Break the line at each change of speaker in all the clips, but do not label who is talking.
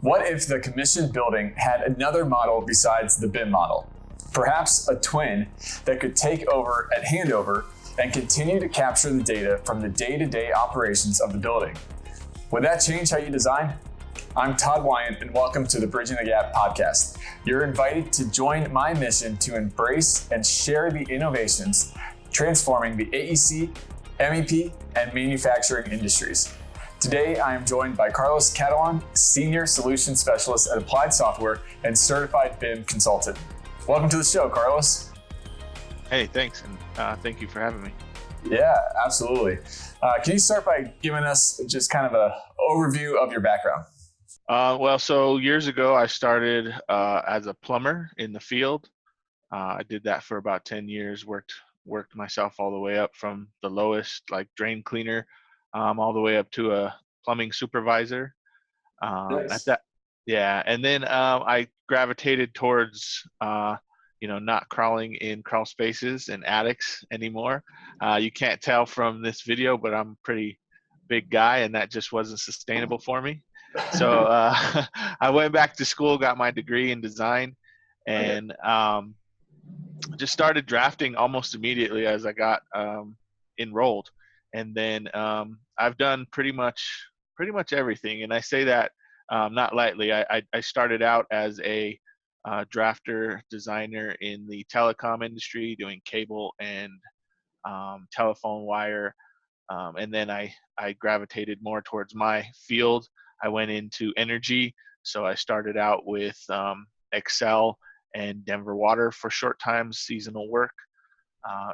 What if the commissioned building had another model besides the BIM model? Perhaps a twin that could take over at handover and continue to capture the data from the day-to-day operations of the building. Would that change how you design? I'm Todd Wyant, and welcome to the Bridging the Gap podcast. You're invited to join my mission to embrace and share the innovations transforming the AEC, MEP, and manufacturing industries. Today, I am joined by Carlos Catalan, Senior Solution Specialist at Applied Software and Certified BIM Consultant. Welcome to the show, Carlos.
Hey, thanks, and thank you for having me.
Yeah, absolutely. Can you start by giving us just kind of an overview of your background?
So years ago, I started as a plumber in the field. I did that for about 10 years, worked myself all the way up from the lowest, like drain cleaner, all the way up to a plumbing supervisor.
Nice.
And then I gravitated towards, not crawling in crawl spaces and attics anymore. You can't tell from this video, but I'm a pretty big guy, and that just wasn't sustainable for me. So I went back to school, got my degree in design, and just started drafting almost immediately as I got enrolled. And then I've done pretty much everything, and I say that not lightly. I started out as a drafter designer in the telecom industry, doing cable and telephone wire, and then I gravitated more towards my field. I went into energy, so I started out with Excel and Denver Water for short time seasonal work.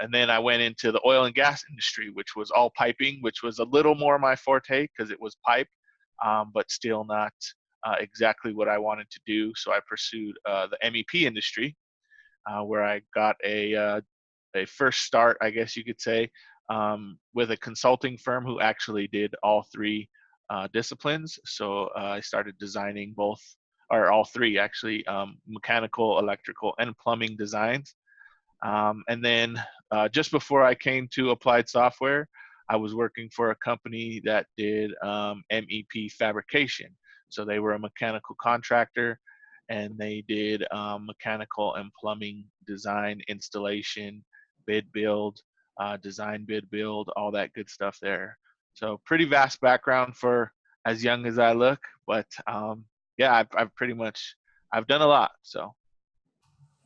And then I went into the oil and gas industry, which was all piping, which was a little more my forte because it was pipe, but still not exactly what I wanted to do. So I pursued the MEP industry, where I got a first start, I guess you could say, with a consulting firm who actually did all three disciplines. So I started designing all three actually, mechanical, electrical, and plumbing designs. And then just before I came to Applied Software, I was working for a company that did MEP fabrication. So they were a mechanical contractor, and they did mechanical and plumbing design, installation, bid build, design bid build, all that good stuff there. So pretty vast background for as young as I look, but I've done a lot. So.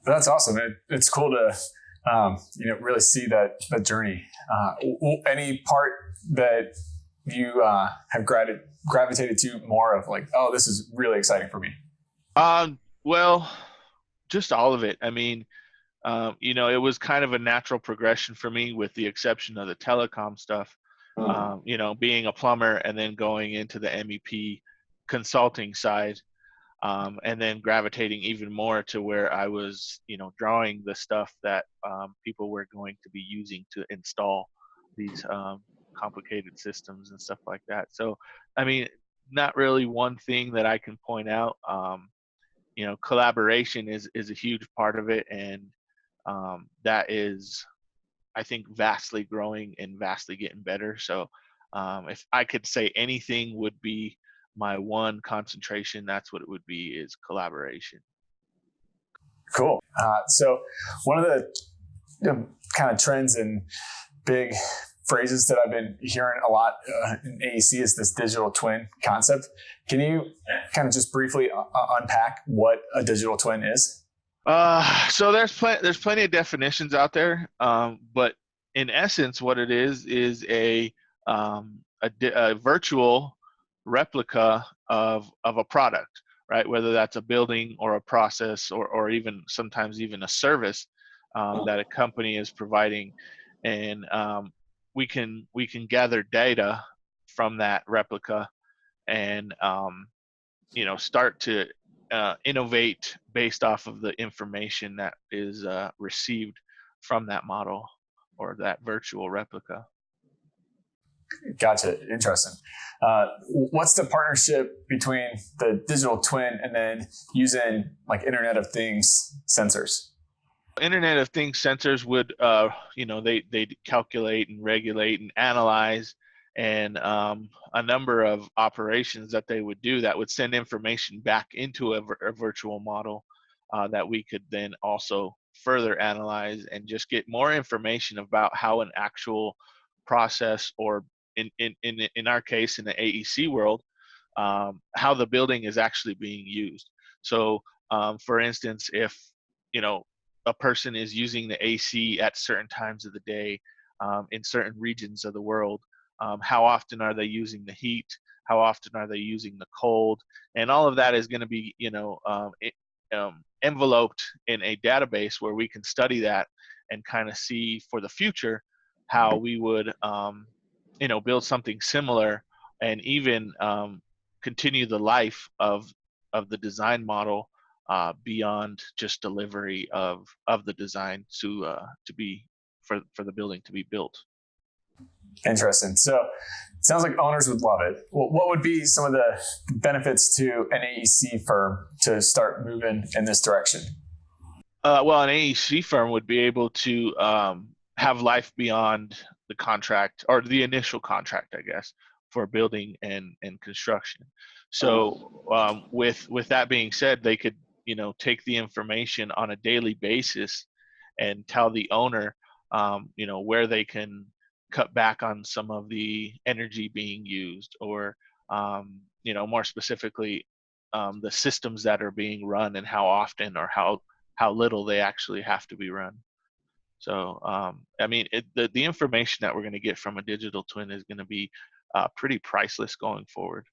That's awesome. It's cool to really see that journey. Any part that you have gravitated to more of, like, oh, this is really exciting for me?
Well, just all of it. I mean, it was kind of a natural progression for me, with the exception of the telecom stuff. Being a plumber and then going into the MEP consulting side. And then gravitating even more to where I was, drawing the stuff that people were going to be using to install these complicated systems and stuff like that. So, I mean, not really one thing that I can point out. Collaboration is a huge part of it, and that is, I think, vastly growing and vastly getting better. So, if I could say anything would be my one concentration, that's what it would be, is collaboration.
Cool. So one of the kind of trends and big phrases that I've been hearing a lot in AEC is this digital twin concept. Can you kind of just briefly unpack what a digital twin is?
So there's plenty of definitions out there, but in essence, what it is a virtual replica of a product, right? Whether that's a building or a process, or even sometimes even a service that a company is providing, and we can gather data from that replica and start to innovate based off of the information that is received from that model or that virtual replica.
Gotcha. Interesting. What's the partnership between the digital twin and then using like Internet of Things sensors?
Internet of Things sensors would, they calculate and regulate and analyze and a number of operations that they would do that would send information back into a virtual model that we could then also further analyze and just get more information about how an actual process, or in our case in the AEC world, how the building is actually being used. So for instance, if a person is using the AC at certain times of the day in certain regions of the world, how often are they using the heat, how often are they using the cold, and all of that is going to be enveloped in a database where we can study that and kind of see for the future how we would build something similar, and even continue the life of the design model beyond just delivery of the design to be for the building to be built.
Interesting. So it sounds like owners would love it. Well, what would be some of the benefits to an AEC firm to start moving in this direction?
Well, an AEC firm would be able to have life beyond the contract, or the initial contract, I guess, for building and construction. So with that being said, they could take the information on a daily basis and tell the owner where they can cut back on some of the energy being used, or more specifically the systems that are being run and how often or how little they actually have to be run. So the information that we're going to get from a digital twin is going to be pretty priceless going forward.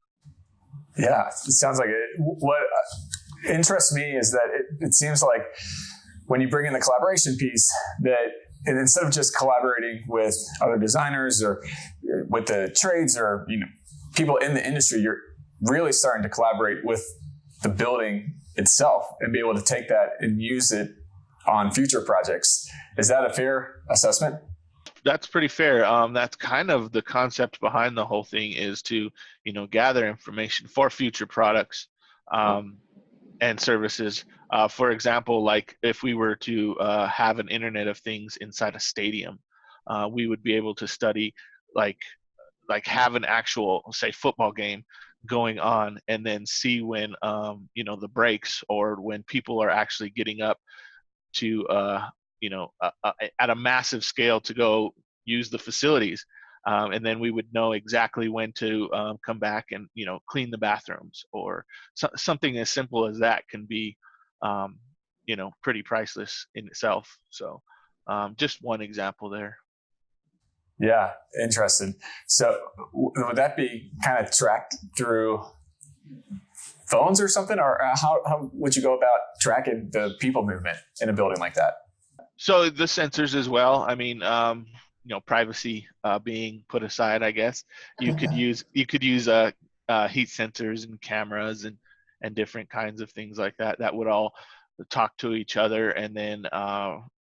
Yeah, it sounds like it. What interests me is that it seems like when you bring in the collaboration piece, that instead of just collaborating with other designers or with the trades or people in the industry, you're really starting to collaborate with the building itself and be able to take that and use it on future projects. Is that a fair assessment?
That's pretty fair. That's kind of the concept behind the whole thing, is to gather information for future products and services. For example, like if we were to have an Internet of Things inside a stadium, we would be able to study like have an actual, say, football game going on, and then see when the breaks, or when people are actually getting up to at a massive scale to go use the facilities, and then we would know exactly when to come back and clean the bathrooms, or something as simple as that can be pretty priceless in itself. So just one example there.
Yeah, interesting. So would that be kind of tracked through phones or something, or how would you go about tracking the people movement in a building like that?
So the sensors as well. I mean, privacy being put aside, I guess you could use heat sensors and cameras and different kinds of things like that would all talk to each other, and then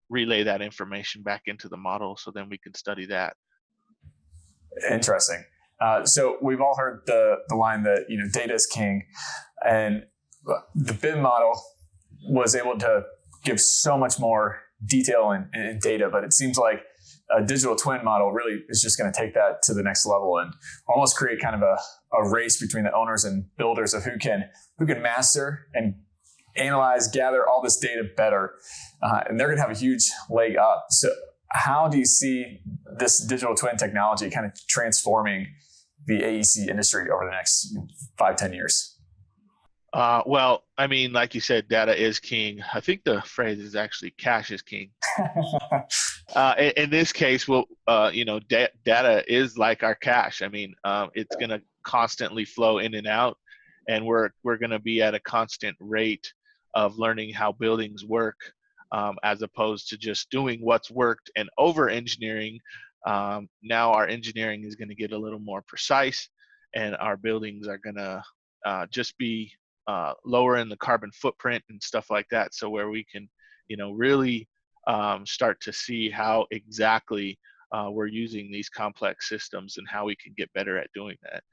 relay that information back into the model, so then we can study that.
Interesting. So we've all heard the line that data is king, and the BIM model was able to give so much more detail and data, but it seems like a digital twin model really is just going to take that to the next level and almost create kind of a race between the owners and builders of who can master and analyze, gather all this data better, and they're going to have a huge leg up. So how do you see this digital twin technology kind of transforming the AEC industry over the next 5-10 years?
Well, I mean, like you said, data is king. I think the phrase is actually cash is king. In this case, data is like our cash. I mean, it's going to constantly flow in and out, and we're going to be at a constant rate of learning how buildings work, as opposed to just doing what's worked and over engineering. Now our engineering is going to get a little more precise, and our buildings are going to just be lower in the carbon footprint and stuff like that. So where we can, really start to see how exactly we're using these complex systems and how we can get better at doing that.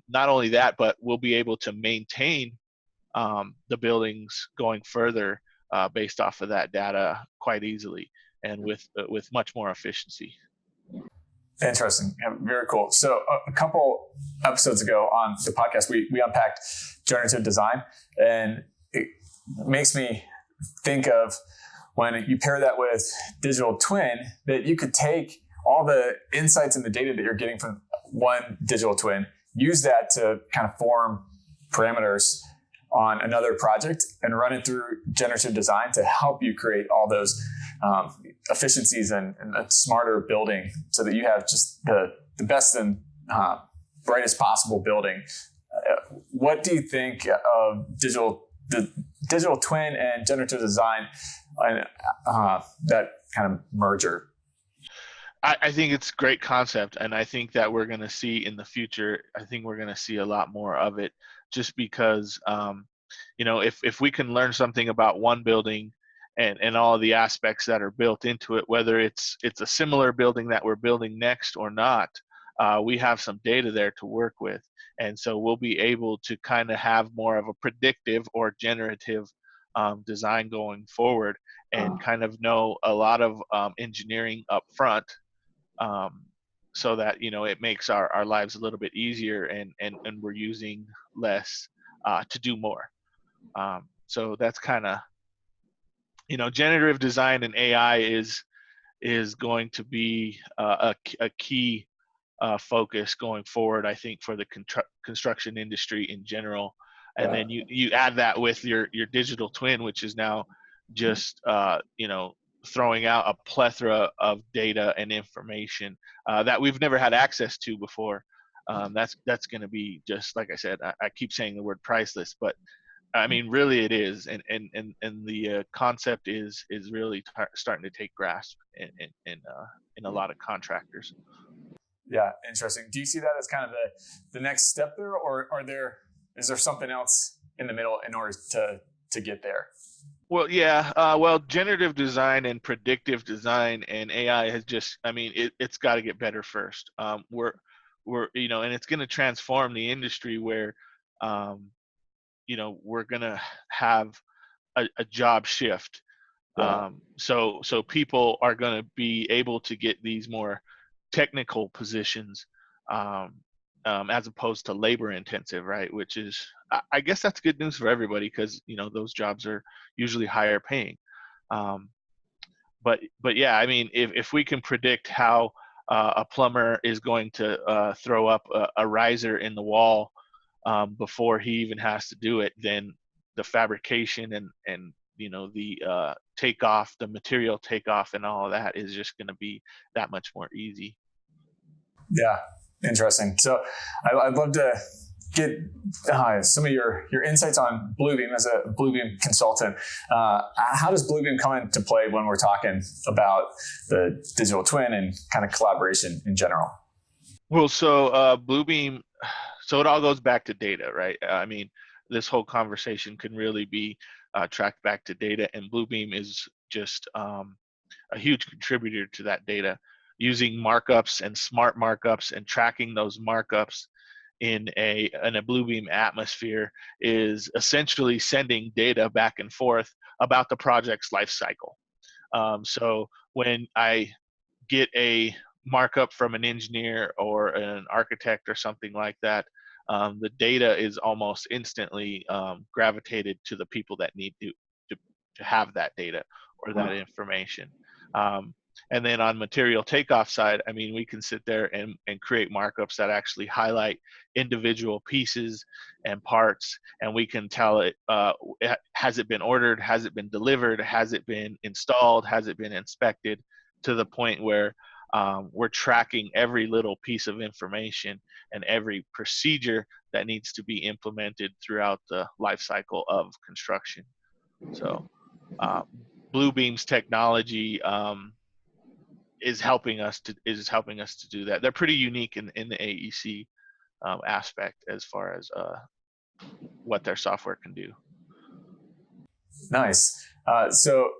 Not only that, but we'll be able to maintain the buildings going further based off of that data quite easily, and with much more efficiency.
Interesting. Yeah, very cool. So a couple episodes ago on the podcast, we unpacked generative design, and it makes me think of when you pair that with digital twin, that you could take all the insights and the data that you're getting from one digital twin, use that to kind of form parameters on another project and run it through generative design to help you create all those efficiencies and a smarter building so that you have just the best and brightest possible building. What do you think of the digital twin and generative design and that kind of merger?
I think it's a great concept, and I think that we're going to see in the future, I think we're going to see a lot more of it, just because, if we can learn something about one building and all of the aspects that are built into it, whether it's a similar building that we're building next or not, we have some data there to work with. And so we'll be able to kind of have more of a predictive or generative design going forward, and kind of know a lot of engineering up front, so that it makes our lives a little bit easier, and we're using less to do more. So that's kind of generative design and AI is going to be a key focus going forward, I think, for the construction industry in general. And then you add that with your digital twin, which is now just throwing out a plethora of data and information that we've never had access to before. That's going to be, just like I said, I keep saying the word priceless, but I mean, really it is. And the concept is really starting to take grasp in a lot of contractors.
Yeah, interesting. Do you see that as kind of the next step there, or is there something else in the middle in order to get there?
Well, yeah. Generative design and predictive design and AI has just, it's got to get better first. We're and it's going to transform the industry where, we're going to have a job shift. So people are going to be able to get these more technical positions, as opposed to labor intensive, right? Which is, I guess that's good news for everybody, because those jobs are usually higher paying. But yeah, if we can predict how a plumber is going to throw up a riser in the wall before he even has to do it, then the fabrication and the takeoff, the material takeoff, and all of that is just going to be that much more easy.
Yeah, interesting. So I'd love to get some of your insights on Bluebeam as a Bluebeam consultant. How does Bluebeam come into play when we're talking about the digital twin and kind of collaboration in general?
Well, so Bluebeam, so it all goes back to data, right? This whole conversation can really be tracked back to data, and Bluebeam is just a huge contributor to that data, using markups and smart markups and tracking those markups in a Bluebeam atmosphere is essentially sending data back and forth about the project's life cycle. So when I get a markup from an engineer or an architect or something like that, the data is almost instantly gravitated to the people that need to have that data or that information. And then on material takeoff side, we can sit there and create markups that actually highlight individual pieces and parts, and we can tell it, has it been ordered, has it been delivered, has it been installed, has it been inspected, to the point where we're tracking every little piece of information and every procedure that needs to be implemented throughout the life cycle of construction. So Bluebeam's technology is helping us to do that. They're pretty unique in the AEC aspect as far as what their software can do.
Nice. So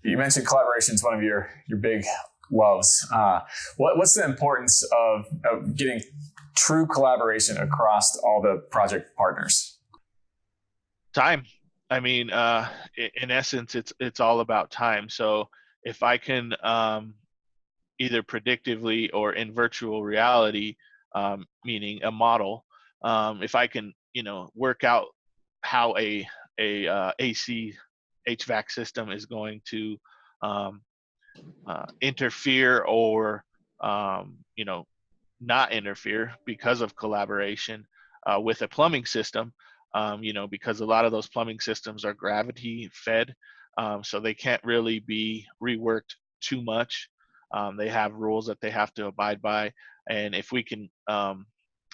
you mentioned collaboration is one of your big loves. What's the importance of getting true collaboration across all the project partners?
Time. In essence, it's all about time. So if I can either predictively or in virtual reality, meaning a model. If I can, work out how a AC HVAC system is going to um, interfere or not interfere because of collaboration with a plumbing system, because a lot of those plumbing systems are gravity fed, so they can't really be reworked too much. They have rules that they have to abide by, and if we can,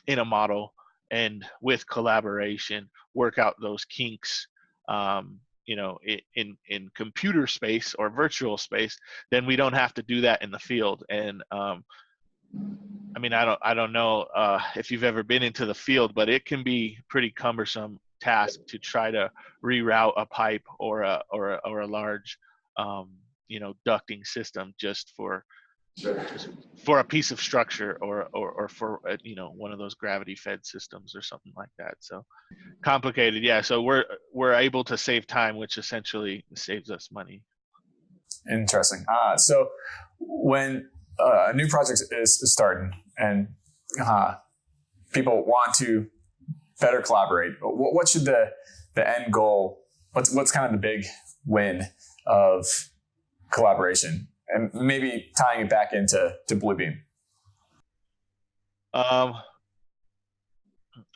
in a model and with collaboration, work out those kinks, in computer space or virtual space, then we don't have to do that in the field. And I mean, I don't know if you've ever been into the field, but it can be pretty cumbersome task to try to reroute a pipe or a large, ducting system just for a piece of structure or for one of those gravity fed systems or something like that. So complicated, yeah. So we're able to save time, which essentially saves us money.
Interesting. So when a new project is starting and people want to better collaborate, what should the end goal? What's kind of the big win of collaboration, and maybe tying it back into Bluebeam?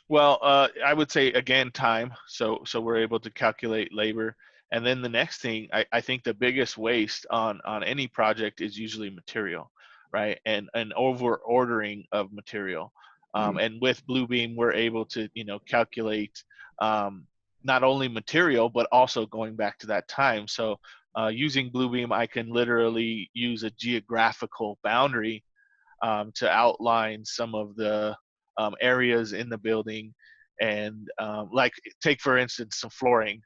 Well, I would say again time. So we're able to calculate labor, and then the next thing, I think the biggest waste on any project is usually material, right? And an over ordering of material. And with Bluebeam, we're able to calculate not only material but also going back to that time. So using Bluebeam, I can literally use a geographical boundary to outline some of the areas in the building, and like take for instance some flooring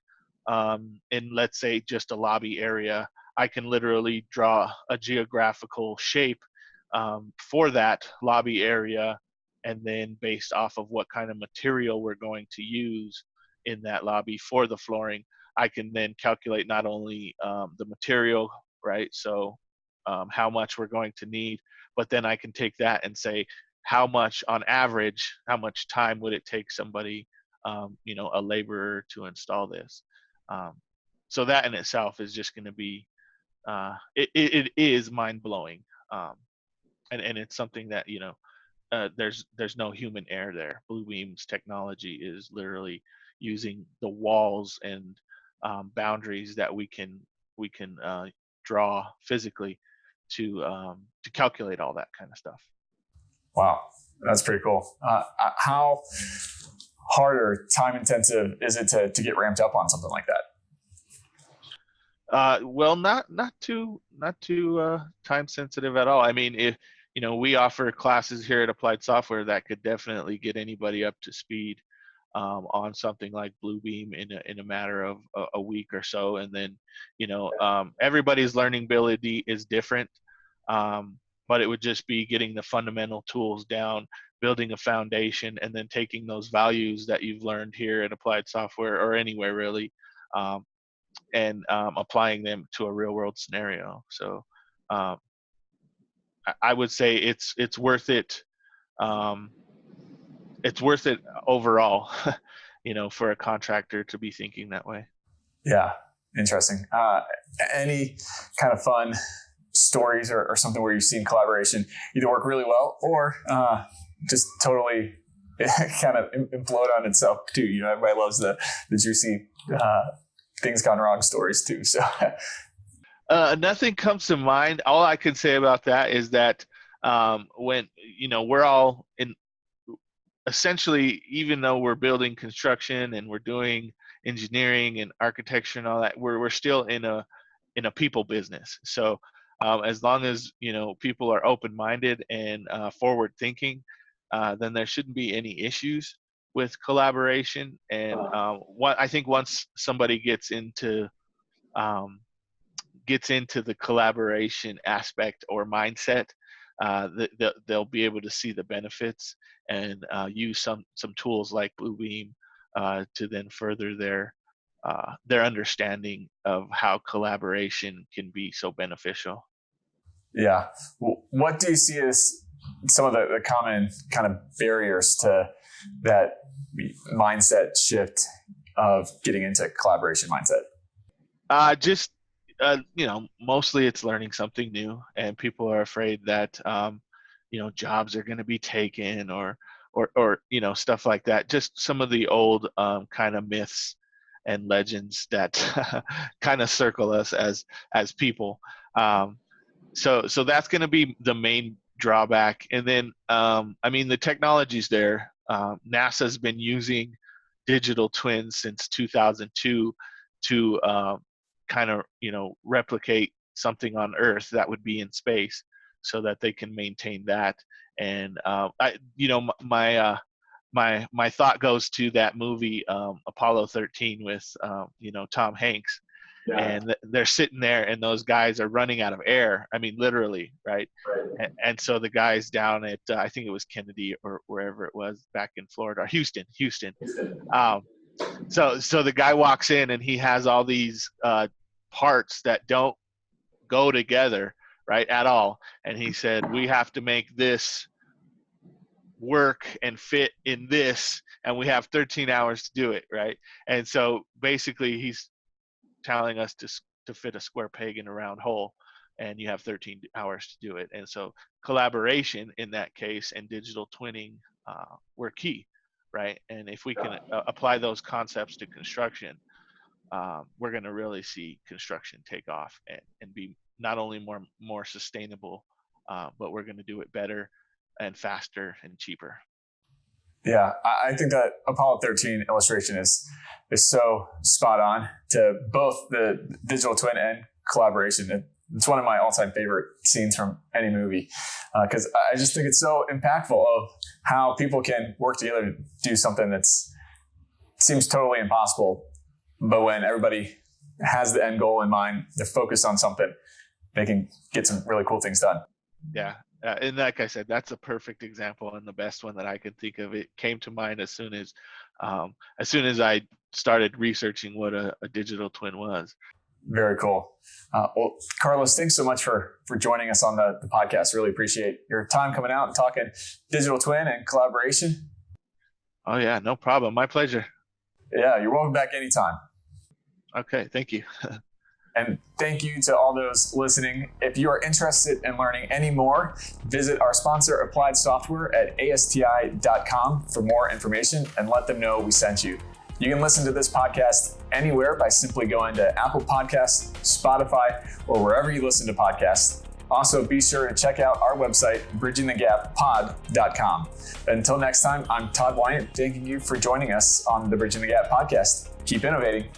in, let's say, just a lobby area. I can literally draw a geographical shape for that lobby area, and then based off of what kind of material we're going to use in that lobby for the flooring, I can then calculate not only the material, right? So how much we're going to need, but then I can take that and say, how much on average, how much time would it take somebody, a laborer to install this? So that in itself is just going to be, it is mind blowing. And it's something that, there's no human error there. Bluebeam's technology is literally using the walls and boundaries that we can draw physically to calculate all that kind of stuff.
Wow, that's pretty cool. How hard or time intensive is it to get ramped up on something like that?
Well, not too time sensitive at all. I mean, if we offer classes here at Applied Software that could definitely get anybody up to speed on something like Bluebeam in a matter of a week or so, and then everybody's learning ability is different, but it would just be getting the fundamental tools down, building a foundation, and then taking those values that you've learned here at Applied Software or anywhere really, and applying them to a real world scenario. So I would say it's worth it. It's worth it overall, for a contractor to be thinking that way.
Yeah, interesting. Any kind of fun stories or something where you've seen collaboration either work really well or just totally kind of implode on itself too? Everybody loves the juicy things gone wrong stories too. So
nothing comes to mind. All I can say about that is that when we're all in, essentially, even though we're building construction and we're doing engineering and architecture and all that, we're still in a people business. So as long as people are open-minded and forward-thinking, then there shouldn't be any issues with collaboration. And I think once somebody gets into the collaboration aspect or mindset, they'll be able to see the benefits and use some tools like Bluebeam to then further their understanding of how collaboration can be so beneficial.
Yeah. What do you see as some of the common kind of barriers to that mindset shift of getting into collaboration mindset?
Mostly it's learning something new, and people are afraid that, jobs are going to be taken or stuff like that. Just some of the old kind of myths and legends that kind of circle us as people. So that's going to be the main drawback. And then, the technology's there. NASA's been using digital twins since 2002 to replicate something on Earth that would be in space, so that they can maintain that. And my thought goes to that movie Apollo 13 with Tom Hanks. Yeah. And they're sitting there, and those guys are running out of air. I mean, literally, right? And so the guys down at I think it was Kennedy or wherever it was back in Florida, or Houston. So the guy walks in, and he has all these parts that don't go together, right, at all. And he said, we have to make this work and fit in this, and we have 13 hours to do it, right? And so basically he's telling us to fit a square peg in a round hole, and you have 13 hours to do it. And so collaboration in that case and digital twinning were key, right? And if we can apply those concepts to construction, we're going to really see construction take off and be not only more sustainable, but we're going to do it better and faster and cheaper.
Yeah, I think that Apollo 13 illustration is so spot on to both the digital twin and collaboration. It's one of my all-time favorite scenes from any movie, because I just think it's so impactful of how people can work together to do something that seems totally impossible. But when everybody has the end goal in mind, they're focused on something, they can get some really cool things done.
Yeah. And like I said, that's a perfect example, and the best one that I could think of. It came to mind as soon as I started researching what a digital twin was.
Very cool. Well, Carlos, thanks so much for joining us on the podcast. Really appreciate your time coming out and talking digital twin and collaboration.
Oh yeah, no problem. My pleasure.
Yeah, you're welcome back anytime.
Okay, thank you.
And thank you to all those listening. If you are interested in learning any more, visit our sponsor, Applied Software, at ASTI.com for more information, and let them know we sent you. You can listen to this podcast anywhere by simply going to Apple Podcasts, Spotify, or wherever you listen to podcasts. Also, be sure to check out our website, bridgingthegappod.com. Until next time, I'm Todd Wyant, thanking you for joining us on the Bridging the Gap podcast. Keep innovating.